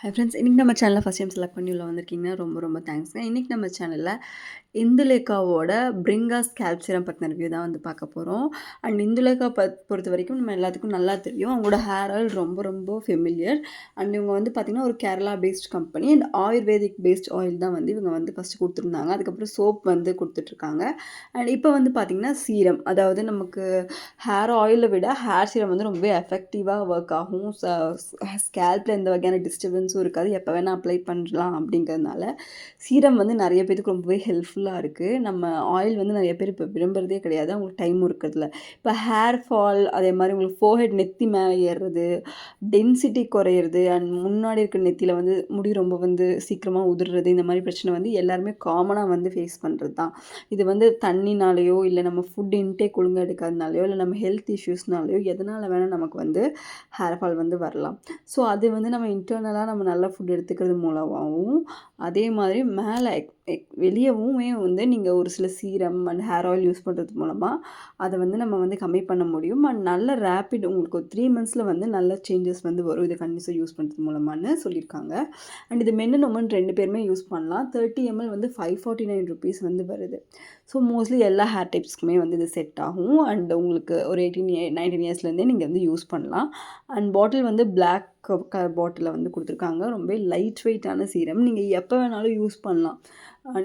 Hi friends, இன்றைக்கி நம்ம சேனலில் ஃபஸ்ட் டைம் செலக்ட் பண்ணி உள்ள வந்திருக்கீங்கன்னா ரொம்ப ரொம்ப தேங்க்ஸ்ங்க. இன்றைக்கி நம்ம சேனலில் இந்துலேகாவோட பிரிங்கா ஸ்கேல்ப் சீரம் பற்றின ரிவ்யூ தான் வந்து பார்க்க போகிறோம். அண்ட் இந்துலேகா பொறுத்த வரைக்கும் நம்ம எல்லாத்துக்கும் நல்லா தெரியும். அவங்களோட ஹேர் ஆயில் ரொம்ப ரொம்ப ஃபெமிலியர். அண்ட் இவங்க வந்து பார்த்திங்கன்னா ஒரு Kerala paste company and ayurvedic paste oil தான் வந்து இவங்க வந்து ஃபஸ்ட்டு கொடுத்துருந்தாங்க. அதுக்கப்புறம் சோப் வந்து கொடுத்துட்ருக்காங்க. அண்ட் இப்போ வந்து பார்த்திங்கன்னா சீரம், அதாவது நமக்கு ஹேர் ஆயிலை விட ஹேர் சீரம் வந்து ரொம்பவே எஃபெக்டிவாக ஒர்க் ஆகும். ஸ்கேல்பில் எந்த வகையான டிஸ்டர்பன்ஸும் இருக்காது, எப்போ வேணால் அப்ளை பண்ணலாம். அப்படிங்கிறதுனால சீரம் வந்து நிறைய பேருக்கு ரொம்பவே ஹெல்ப்ஃபுல்லாக இருக்குது. நம்ம ஆயில் வந்து நிறைய பேர் இப்போ விரும்புகிறதே கிடையாது, அவங்களுக்கு டைமும் இருக்கிறதில்ல. இப்போ ஹேர் ஃபால், அதே மாதிரி உங்களுக்கு ஃபோர்ஹெட் நெத்தி மேலே ஏறுறது, டென்சிட்டி குறையிறது, அண்ட் முன்னாடி இருக்கிற நெத்தியில் வந்து முடி ரொம்ப வந்து சீக்கிரமாக உதிர்றது, இந்த மாதிரி பிரச்சனை வந்து எல்லாருமே காமனாக வந்து ஃபேஸ் பண்ணுறது தான். இது வந்து தண்ணினாலேயோ இல்லை நம்ம ஃபுட் இன்டேக் ஒழுங்காக எடுக்காதனாலையோ இல்லை நம்ம ஹெல்த் இஷ்யூஸ்னாலேயோ எதனால் வேணால் நமக்கு வந்து ஹேர் ஃபால் வந்து வரலாம். ஸோ அது வந்து நம்ம இன்டர்னலாக நம்ம நல்ல ஃபுட் எடுத்துக்கிறது மூலமாகவும், அதே மாதிரி மேலே வெளியவுமே வந்து நீங்கள் ஒரு சில serum and hair oil use பண்ணுறது மூலமாக அதை வந்து நம்ம வந்து கம்மி பண்ண முடியும். அண்ட் நல்ல ரேப்பிட் உங்களுக்கு ஒரு 3 மந்த்ஸில் வந்து நல்ல சேஞ்சஸ் வந்து வரும் இதை கண்டிப்பாக யூஸ் பண்ணுறது மூலமானு சொல்லியிருக்காங்க. அண்ட் இது மென் அண்ட் உமன் 2 பேருமே யூஸ் பண்ணலாம். 30 ml வந்து 549 rupees வந்து வருது. ஸோ மோஸ்ட்லி எல்லா ஹேர் டைப்ஸ்க்குமே வந்து இது செட் ஆகும். அண்ட் உங்களுக்கு ஒரு 19 இயர்ஸ்லேருந்தே நீங்கள் வந்து யூஸ் பண்ணலாம். அண்ட் பாட்டில் வந்து பிளாக் பாட்டிலில் வந்து கொடுத்துருக்காங்க. ரொம்ப லைட் வெயிட்டான சீரம், நீங்கள் எப்போ வேணாலும் யூஸ் பண்ணலாம்.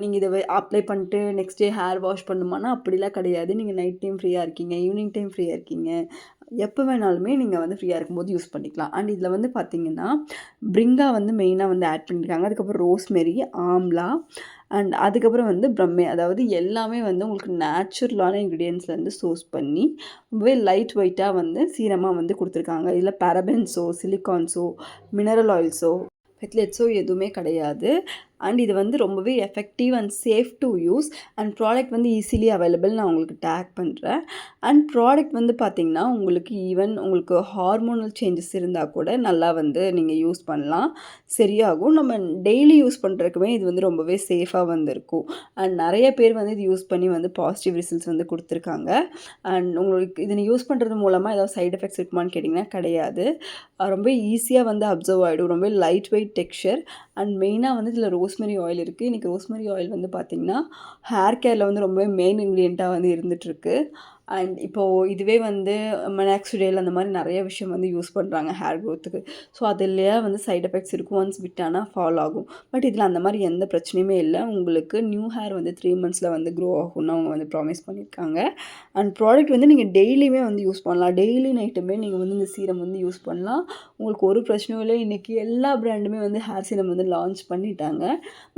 நீங்கள் இதை அப்ளை பண்ணிட்டு நெக்ஸ்ட் டே ஹேர் வாஷ் பண்ணுமானா அப்படிலாம் கிடையாது. நீங்கள் நைட் டைம் ஃப்ரீயாக இருக்கீங்க, ஈவினிங் டைம் ஃப்ரீயாக இருக்கீங்க, எப்போ வேணாலுமே நீங்கள் வந்து ஃப்ரீயாக இருக்கும்போது யூஸ் பண்ணிக்கலாம். அண்ட் இதில் வந்து பார்த்திங்கன்னா பிரிங்கா வந்து மெயினாக வந்து ஆட் பண்ணியிருக்காங்க. அதுக்கப்புறம் ரோஸ்மெரி, ஆம்லா, அண்ட் அதுக்கப்புறம் வந்து பிரம்மே, அதாவது எல்லாமே வந்து உங்களுக்கு நேச்சுரலான இன்க்ரீடியன்ட்ஸ்லேருந்து சோர்ஸ் பண்ணி ரொம்பவே லைட் வெயிட்டாக வந்து சீரமாக வந்து கொடுத்துருக்காங்க. இதில் பேரபென்ஸோ சிலிகான்ஸோ மினரல் ஆயில்ஸோ பெத்லெட்ஸோ எதுவுமே கிடையாது. அண்ட் இது வந்து ரொம்பவே effective and safe to use. And product வந்து ஈஸிலி அவைலபிள், நான் உங்களுக்கு டேக் பண்ணுறேன். அண்ட் ப்ராடக்ட் வந்து பார்த்திங்கன்னா உங்களுக்கு ஈவன் உங்களுக்கு ஹார்மோனல் சேஞ்சஸ் இருந்தால் கூட நல்லா வந்து நீங்கள் யூஸ் பண்ணலாம், சரியாகும். நம்ம டெய்லி யூஸ் பண்ணுறதுக்குமே இது வந்து ரொம்பவே சேஃபாக வந்து இருக்கும். அண்ட் நிறைய பேர் வந்து இது யூஸ் பண்ணி வந்து பாசிட்டிவ் ரிசல்ட்ஸ் வந்து கொடுத்துருக்காங்க. அண்ட் உங்களுக்கு இதை யூஸ் பண்ணுறது மூலமாக ஏதாவது சைட் எஃபெக்ட்ஸ் இருக்குமான்னு கேட்டிங்கன்னா கிடையாது. ரொம்ப ஈஸியாக வந்து அப்சர்வ் ஆகிடும். ரொம்ப லைட் வெயிட் டெக்ஸ்சர். அண்ட் மெயினாக வந்து இதில் ரோஸ்மெரி ஆயில் இருக்குது. இன்றைக்கி ரோஸ்மெரி ஆயில் வந்து பார்த்திங்கன்னா ஹேர் கேரில் வந்து ரொம்பவே மெயின் இன்க்ரீடியண்ட்டாக வந்து இருந்துகிட்ருக்கு. அண்ட் இப்போது இதுவே வந்து மினாக்சிடில் அந்த மாதிரி நிறைய விஷயம் வந்து யூஸ் பண்ணுறாங்க ஹேர் க்ரோத்துக்கு. ஸோ அதுலேயே வந்து சைட் எஃபெக்ட்ஸ் இருக்கும், ஒன்ஸ் விட்டானா ஃபால் ஆகும். பட் இதில் அந்த மாதிரி எந்த பிரச்சனையுமே இல்லை. உங்களுக்கு நியூ ஹேர் வந்து 3 மந்த்ஸில் வந்து க்ரோ ஆகும்னு அவங்க வந்து ப்ராமிஸ் பண்ணியிருக்காங்க. அண்ட் ப்ராடக்ட் வந்து நீங்கள் டெய்லியுமே வந்து யூஸ் பண்ணலாம். டெய்லி நைட்டுமே நீங்கள் வந்து இந்த சீரம் வந்து யூஸ் பண்ணலாம். உங்களுக்கு ஒரு பிரச்சனையும் இல்லை. இன்றைக்கி எல்லா ப்ராண்டுமே வந்து ஹேர் சீரம் வந்து லான்ச் பண்ணிட்டாங்க.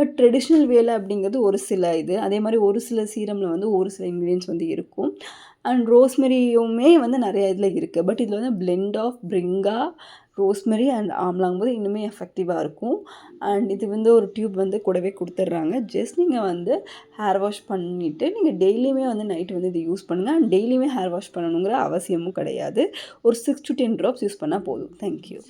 பட் ட்ரெடிஷ்னல் வேலை அப்படிங்கிறது ஒரு சில இது, அதே மாதிரி ஒரு சில சீரமில் வந்து ஒரு சில இன்க்ரீடியன்ட்ஸ் வந்து இருக்கும். அண்ட் ரோஸ்மெரியுமே வந்து நிறைய இதில் இருக்குது. பட் இதில் வந்து பிளெண்ட் ஆஃப் பிரிங்கா, ரோஸ்மெரி அண்ட் ஆம்லாங்கும்போது இன்னுமே எஃபெக்டிவாக இருக்கும். அண்ட் இது வந்து ஒரு டியூப் வந்து கூடவே கொடுத்துட்றாங்க. ஜஸ்ட் நீங்கள் வந்து ஹேர் வாஷ் பண்ணிவிட்டு நீங்கள் டெய்லியுமே வந்து நைட்டு வந்து இது யூஸ் பண்ணுங்கள். அண்ட் டெய்லியுமே ஹேர் வாஷ் பண்ணணுங்கிற அவசியமும் கிடையாது. ஒரு 6 to 10 drops யூஸ் பண்ணால் போதும். தேங்க்யூ.